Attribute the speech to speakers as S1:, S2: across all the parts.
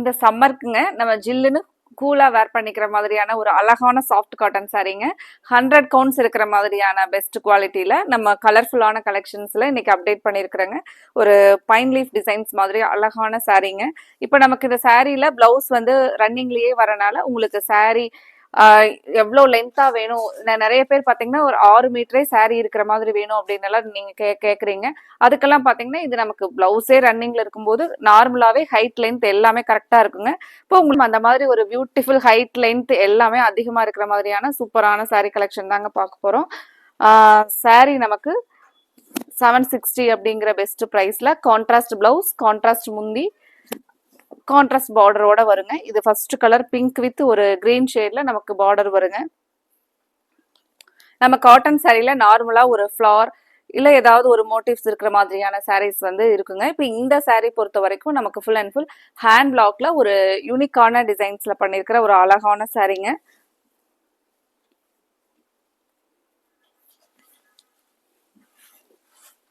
S1: இந்த சம்மருக்குங்க நம்ம ஜில்லுன்னு கூலா வேர் பண்ணிக்கிற மாதிரியான ஒரு அழகான சாஃப்ட் காட்டன் சாரீங்க. 100 கவுண்ட்ஸ் இருக்கிற மாதிரியான பெஸ்ட் குவாலிட்டியில நம்ம கலர்ஃபுல்லான கலெக்ஷன்ஸ்ல இன்னைக்கு அப்டேட் பண்ணியிருக்கிறேங்க. ஒரு பைன் லீஃப் டிசைன்ஸ் மாதிரி அழகான சாரீங்க. இப்போ நமக்கு இந்த சாரீல பிளவுஸ் வந்து ரன்னிங்லயே வரனால உங்களுக்கு சாரீ எவ்வளோ லென்த்தா வேணும், நிறைய பேர் பார்த்தீங்கன்னா ஒரு 6 மீட்டரே சாரீ இருக்கிற மாதிரி வேணும் அப்படின்னு எல்லாம் நீங்க கேட்குறீங்க. அதுக்கெல்லாம் பார்த்தீங்கன்னா இது நமக்கு பிளவுஸே ரன்னிங்ல இருக்கும்போது நார்மலாவே ஹைட் லென்த் எல்லாமே கரெக்டா இருக்குங்க. இப்போ உங்களுக்கு அந்த மாதிரி ஒரு பியூட்டிஃபுல் ஹைட் லென்த் எல்லாமே அதிகமா இருக்கிற மாதிரியான சூப்பரான சாரீ கலெக்ஷன் தாங்க பார்க்க போறோம். சாரீ நமக்கு 760 அப்படிங்கிற பெஸ்ட் பிரைஸ்ல கான்ட்ராஸ்ட் பிளவுஸ், கான்ட்ராஸ்ட் முந்தி, கான்ட்ராஸ்ட் பார்டரோட வருங்க. இது ஃபர்ஸ்ட் கலர் பிங்க் வித் ஒரு கிரீன் ஷேட்ல நமக்கு பார்டர் வருங்க. நம்ம காட்டன் சாரீல நார்மலா ஒரு ஃப்ளார் இல்ல ஏதாவது ஒரு மோட்டிவ்ஸ் இருக்கிற மாதிரியான சாரீஸ் வந்து இருக்குங்க. இப்போ இந்த சாரீ பொறுத்த வரைக்கும் நமக்கு ஃபுல் அண்ட் ஃபுல் ஹேண்ட் பிளாக்ல ஒரு யூனிக்கான டிசைன்ஸ்ல பண்ணிருக்கிற ஒரு அழகான சாரீங்க.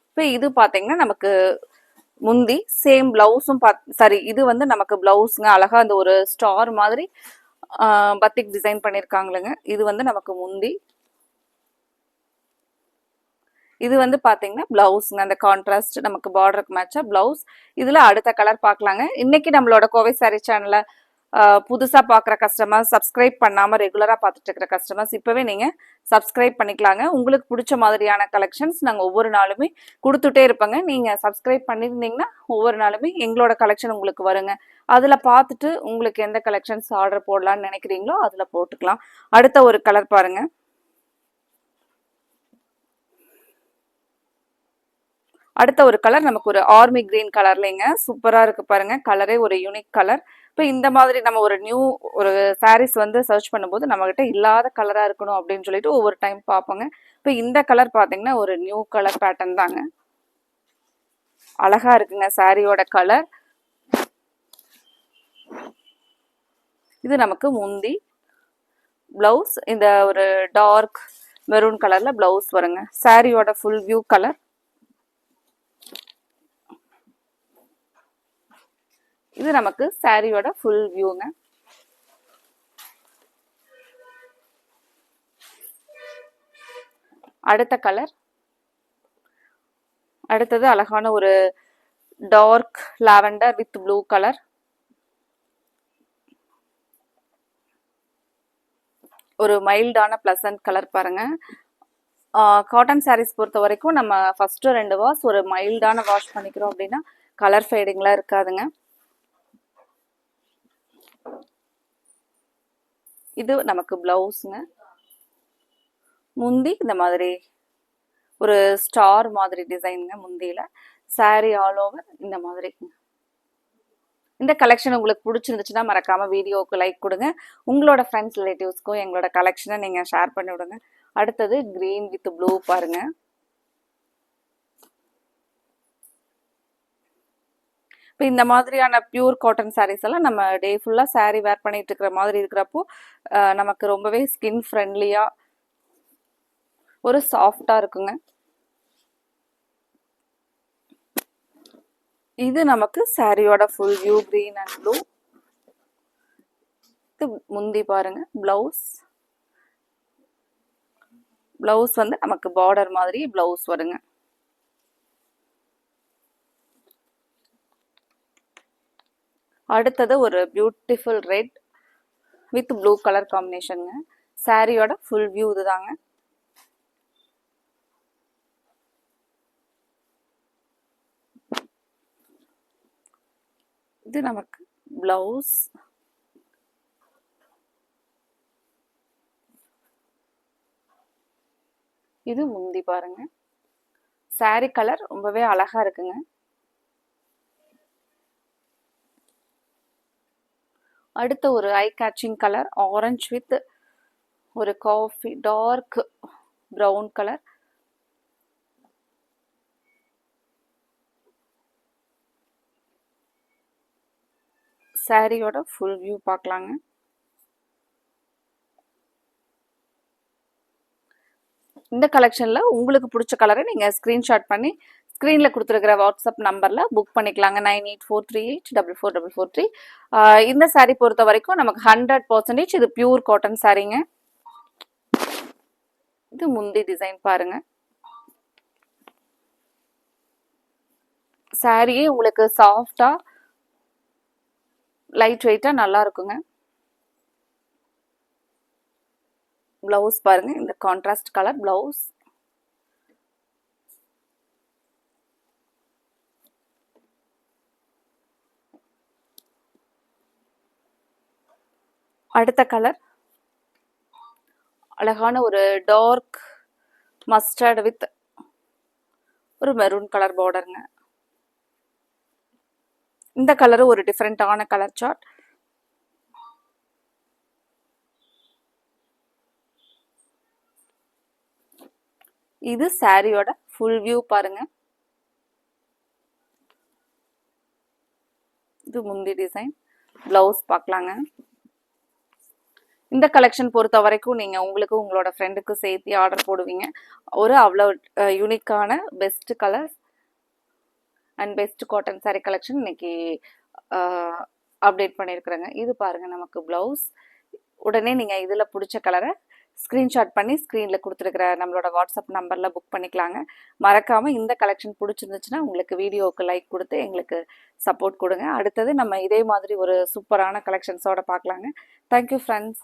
S1: இப்போ இது பாத்தீங்கன்னா நமக்கு முந்தி சேம் பிளவுஸும் சாரி இது வந்து நமக்கு பிளவுஸ்ங்க. அழகா அந்த ஒரு ஸ்டார் மாதிரி பத்திக் டிசைன் பண்ணிருக்காங்களுங்க. இது வந்து நமக்கு முந்தி, இது வந்து பாத்தீங்கன்னா பிளவுஸ்ங்க. அந்த கான்ட்ராஸ்ட் நமக்கு பார்டருக்கு மேட்சா பிளவுஸ். இதுல அடுத்த கலர் பார்க்கலாங்க. இன்னைக்கு நம்மளோட கோவை சாரி சேனல்ல புதுசா பாக்குற கஸ்டமர்ஸ், சப்ஸ்கிரைப் பண்ணாம ரெகுலரா பார்த்துட்டு இருக்கிற கஸ்டமர்ஸ் இப்பவே நீங்க சப்ஸ்கிரைப் பண்ணிக்கலாங்க. உங்களுக்கு பிடிச்ச மாதிரியான கலெக்ஷன்ஸ் நாங்க ஒவ்வொரு நாளுமே கொடுத்துட்டே இருப்போங்க. நீங்க சப்ஸ்கிரைப் பண்ணிருந்தீங்கன்னா ஒவ்வொரு நாளுமே எங்களோட கலெக்ஷன் உங்களுக்கு வருங்க. அதுல பார்த்துட்டு உங்களுக்கு எந்த கலெக்ஷன்ஸ் ஆர்டர் போடலாம்னு நினைக்கிறீங்களோ அதுல போட்டுக்கலாம். அடுத்த ஒரு கலர் பாருங்க. அடுத்த ஒரு கலர் நமக்கு ஒரு ஆர்மி கிரீன் கலர்லங்க சூப்பரா இருக்கு பாருங்க. கலரே ஒரு யூனிக் கலர். இப்போ இந்த மாதிரி நம்ம ஒரு நியூ ஒரு சாரீஸ் வந்து சர்ச் பண்ணும்போது நம்ம கிட்ட இல்லாத கலரா இருக்கணும் அப்படின்னு சொல்லிட்டு ஒவ்வொரு டைம் பார்ப்போங்க. இப்போ இந்த கலர் பாத்தீங்கன்னா ஒரு நியூ கலர் பேட்டர்ன் தாங்க. அழகா இருக்குங்க சாரியோட கலர். இது நமக்கு முந்தி, பிளவுஸ் இந்த ஒரு டார்க் மெரூன் கலர்ல பிளவுஸ் வருங்க. சாரியோட ஃபுல் வியூ கலர். இது நமக்கு சாரியோட ஃபுல் வியூங்க. அடுத்த கலர், அடுத்தது அழகான ஒரு dark lavender with blue colour. ஒரு மைல்டான பிளசன்ட் கலர் பாருங்க. காட்டன் சாரீஸ் பொறுத்த வரைக்கும் நம்ம ஃபர்ஸ்ட் 2 வாஷ் ஒரு மைல்டான வாஷ் பண்ணிக்கிறோம் அப்படின்னா கலர் ஃபேடிங்லாம் இருக்காதுங்க. இது நமக்கு பிளவுஸ்ங்க. முந்தி இந்த மாதிரி ஒரு ஸ்டார் மாதிரி டிசைனுங்க முந்தியில. சாரி ஆல் ஓவர் இந்த மாதிரி. இந்த கலெக்ஷன் உங்களுக்கு பிடிச்சிருந்துச்சுன்னா மறக்காம வீடியோவுக்கு லைக் கொடுங்க. உங்களோட ஃப்ரெண்ட்ஸ் ரிலேட்டிவ்ஸ்க்கும் எங்களோட கலெக்ஷனை நீங்க ஷேர் பண்ணி விடுங்க. அடுத்தது கிரீன் வித் ப்ளூ பாருங்க. இப்போ இந்த மாதிரியான பியூர் காட்டன் சாரீஸ் எல்லாம் நம்ம டே ஃபுல்லா சாரீ வேர் பண்ணிட்டு இருக்கிற மாதிரி இருக்கிறப்போ நமக்கு ரொம்பவே ஸ்கின் ஃப்ரெண்ட்லியா ஒரு சாஃப்டா இருக்குங்க. இது நமக்கு சாரியோட full view green and blue. இது முந்தி பாருங்க. பிளவுஸ், பிளவுஸ் வந்து நமக்கு பார்டர் மாதிரி பிளவுஸ் வருங்க. அடுத்தது ஒரு beautiful red with blue colour காம்பினேஷனுங்க. சாரியோட ஃபுல் வியூ இதுதாங்க. இது நமக்கு பிளவுஸ். இது முந்தி பாருங்க. சாரி கலர் ரொம்பவே அழகா இருக்குங்க. அடுத்த ஒரு ஐ கேட்சிங் கலர் ஆரஞ்சு வித் ஒரு காஃபி டார்க் பிரவுன் கலர். சாரியோட ஃபுல் வியூ பார்க்கலாங்க. இந்த கலெக்ஷன்ல உங்களுக்கு பிடிச்ச கலரை நீங்க ஸ்கிரீன்ஷாட் பண்ணி ஸ்க்ரீனில் கொடுத்துருக்கிற வாட்ஸ்அப் நம்பரில் புக் பண்ணிக்கலாங்க. 9843844443. இந்த saree பொறுத்த வரைக்கும் நமக்கு 100% இது பியூர் காட்டன் சாரீங்க. இது முந்தி டிசைன் பாருங்க. சாரியே உங்களுக்கு சாஃப்டா லைட் வெயிட்டா நல்லா இருக்குங்க. பிளவுஸ் பாருங்க, இந்த கான்ட்ராஸ்ட் கலர் பிளவுஸ். அடுத்த கலர் அழகான ஒரு டார்க் மஸ்டர்ட் வித் ஒரு மெரூன் கலர் பார்டருங்க. இந்த கலர் ஒரு டிஃப்ரெண்டான கலர் சார்ட். இது சாரியோட ஃபுல் வியூ பாருங்க. இது முந்தி டிசைன். பிளவுஸ் பார்க்கலாங்க. இந்த கலெக்ஷன் பொறுத்த வரைக்கும் நீங்க உங்களுக்கு உங்களோட ஃப்ரெண்டுக்கு சேர்த்து ஆர்டர் போடுவீங்க. ஒரு அவ்வளோ யூனிக்கான best colours and best cotton sari collection இன்னைக்கு அப்டேட் பண்ணியிருக்கிறேங்க. இது பாருங்க நமக்கு பிளவுஸ். உடனே நீங்க இதுல பிடிச்ச கலரை ஸ்கிரீன்ஷாட் பண்ணி ஸ்க்ரீனில் கொடுத்துருக்கிற நம்மளோட வாட்ஸ்அப் நம்பரில் புக் பண்ணிக்கலாங்க. மறக்காமல் இந்த கலெக்ஷன் பிடிச்சிருந்துச்சுன்னா உங்களுக்கு வீடியோவுக்கு லைக் கொடுத்து எங்களுக்கு சப்போர்ட் கொடுங்க. அடுத்தது நம்ம இதே மாதிரி ஒரு சூப்பரான கலெக்ஷன்ஸோட பார்க்கலாங்க. Thank you friends.